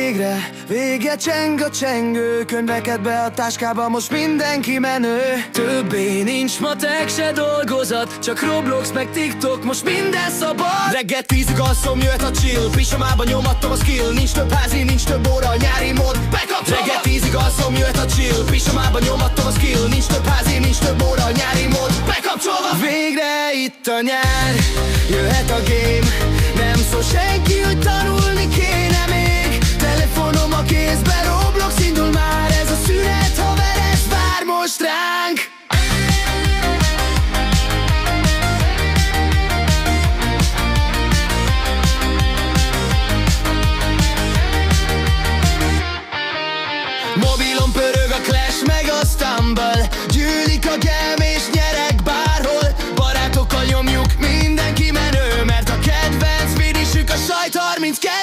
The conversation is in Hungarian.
Végre, vége cseng a csengő, könyveket be a táskába, most mindenki menő. Többé nincs matek, se dolgozat, csak Roblox meg TikTok, most minden szabad. Reggel 10-ig alszom, jöhet a chill, pisamában nyomattam a skill. Nincs több házi, nincs több óra, nyári mód bekapcsolva. Reggel 10-ig alszom, jöhet a chill, pisamában nyomattam a skill. Nincs több házi, nincs több óra, nyári mód bekapcsolva. Végre itt a nyár, jöhet a game, nem szól senki, hogy tanulni kéne még. Telefonom a kézbe, Roblox indul már, ez a szünet, haver, ez vár most ránk. Mobilon pörög a Clash meg a Stumble, gyűlik a game és nyerek bárhol. Barátokkal nyomjuk, mindenki menő, mert a kedvenc vidisük a sajt 32.